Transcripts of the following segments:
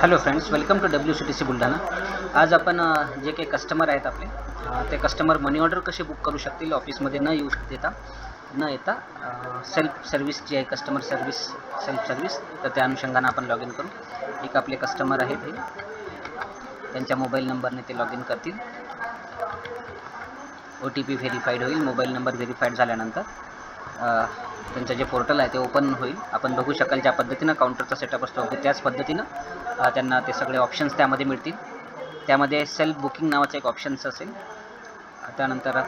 Hello friends, welcome to WCTC Buldhana. आज आपण जे काही कस्टमर आहेत आपले ते कस्टमर मनी ऑर्डर कसे बुक करू शकतील ऑफिसमध्ये न येता सेल्फ सर्व्हिस जी आहे कस्टमर सर्व्हिस सेल्फ सर्व्हिस, तर त्या अनुषंगानं आपण लॉग इन करू. एक आपले कस्टमर आहेत, हे त्यांच्या मोबाईल नंबरने ते लॉग इन करतील. OTP व्हेरीफाईड होईल. मोबाईल नंबर व्हेरीफाईड झाल्यानंतर त्यांचं जे पोर्टल आहे ते ओपन होईल. आपण बघू शकाल ज्या पद्धतीनं काउंटरचा सेटअप असतो अगदी त्याच पद्धतीनं त्यांना ते सगळे ऑप्शन्स त्यामध्ये मिळतील. त्यामध्ये सेल्फ बुकिंग नावाचं एक ऑप्शन्स असेल. त्यानंतर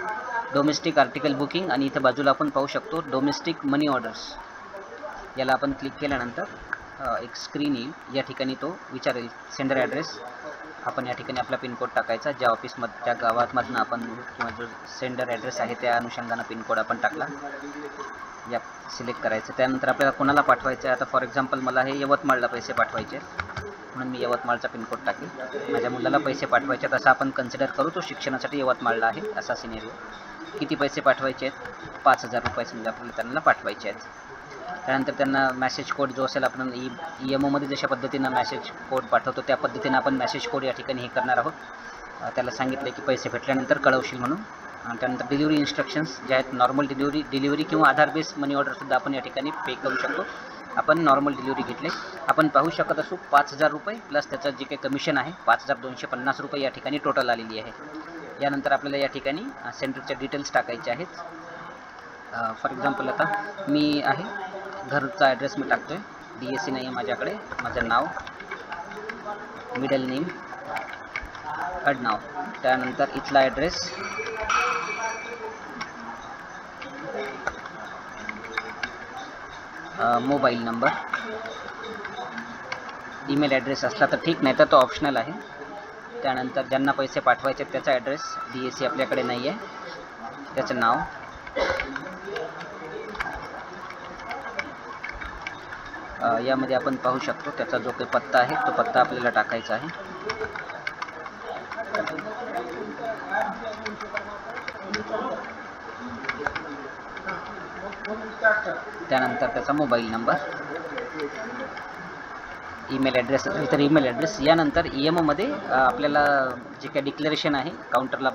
डोमेस्टिक आर्टिकल बुकिंग, आणि इथं बाजूला आपण पाहू शकतो डोमेस्टिक मनी ऑर्डर्स. याला आपण क्लिक केल्यानंतर एक स्क्रीन येईल. या ठिकाणी तो विचारेल सेंडर ॲड्रेस. आपण या ठिकाणी आपला पिनकोड टाकायचा. ज्या ऑफिसमध्ये त्या गावामधनं आपण किंवा जो सेंडर ॲड्रेस आहे त्या अनुषंगानं पिनकोड आपण टाकला, या सिलेक्ट करायचं. त्यानंतर आपल्याला कोणाला पाठवायचं आहे. आता फॉर एक्झाम्पल मला हे यवतमाळला पैसे पाठवायचे आहेत, म्हणून मी यवतमाळचा पिनकोड टाकेल. माझ्या मुलाला पैसे पाठवायचे आहेत असं आपण कन्सिडर करू. तो शिक्षणासाठी यवतमाळला आहे असा सिनेरिओ. किती पैसे पाठवायचे आहेत? 5,000 रुपये समजा आपल्याला त्यांना पाठवायचे आहेत. त्यानंतर त्यांना मॅसेज कोड जो असेल, आपण EMOमध्ये जशा पद्धतीनं मॅसेज कोड पाठवतो त्या पद्धतीनं आपण मॅसेज कोड या ठिकाणी हे करणार आहोत. त्याला सांगितलं की पैसे भेटल्यानंतर कळवशील म्हणून. त्यानंतर डिलिव्हरी इन्स्ट्रक्शन्स जे आहेत, नॉर्मल डिलिव्हरी किंवा आधार बेस मनी ऑर्डरसुद्धा आपण या ठिकाणी पे करू शकतो. आपण नॉर्मल डिलिव्हरी घेतले. आपण पाहू शकत असू 5,000 रुपये प्लस त्याचं जे काही कमिशन आहे 5,250 रुपये या ठिकाणी टोटल आलेली आहे. यानंतर आपल्याला या ठिकाणी सेंटरच्या डिटेल्स टाकायचे आहेत. फॉर एक्झाम्पल आता मी आहे, घरचा ॲड्रेस मी टाकतो आहे. DSC नाही आहे माझ्याकडे. माझं नाव, मिडल नेम, आडनाव, त्यानंतर इथला address, mobile number, email address असला तर ठीक, नाही तर तो ऑप्शनल आहे. त्यानंतर ज्यांना पैसे पाठवायचे त्याचा ॲड्रेस, DSC आपल्याकडे नाही आहे, त्याचं नाव, यामध्ये आपण पाहू शकतो त्याचा जो काही पत्ता आहे तो पत्ता आपल्याला टाकायचा आहे. त्यानंतर त्याचा मोबाईल नंबर, ईमेल ॲड्रेस असेल तर ईमेल ॲड्रेस. यानंतर EMOमध्ये आपल्याला जे काही डिक्लेरेशन आहे काउंटरला,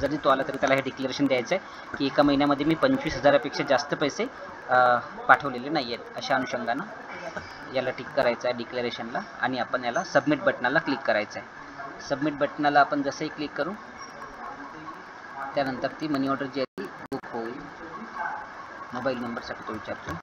जरी तो आला तरी त्याला हे डिक्लेरेशन द्यायचं आहे की एका महिन्यामध्ये मी 25,000पेक्षा जास्त पैसे पाठवलेले नाही आहेत. अशा अनुषंगानं याला टिक करायचं आहे डिक्लेरेशनला, आणि आपण याला सबमिट बटनाला क्लिक करायचं आहे. सबमिट बटनाला आपण जसंही क्लिक करू त्यानंतर ती मनी ऑर्डर जी आहे ती बुक होईल. मोबाईल नंबरसाठी तो विचारतो.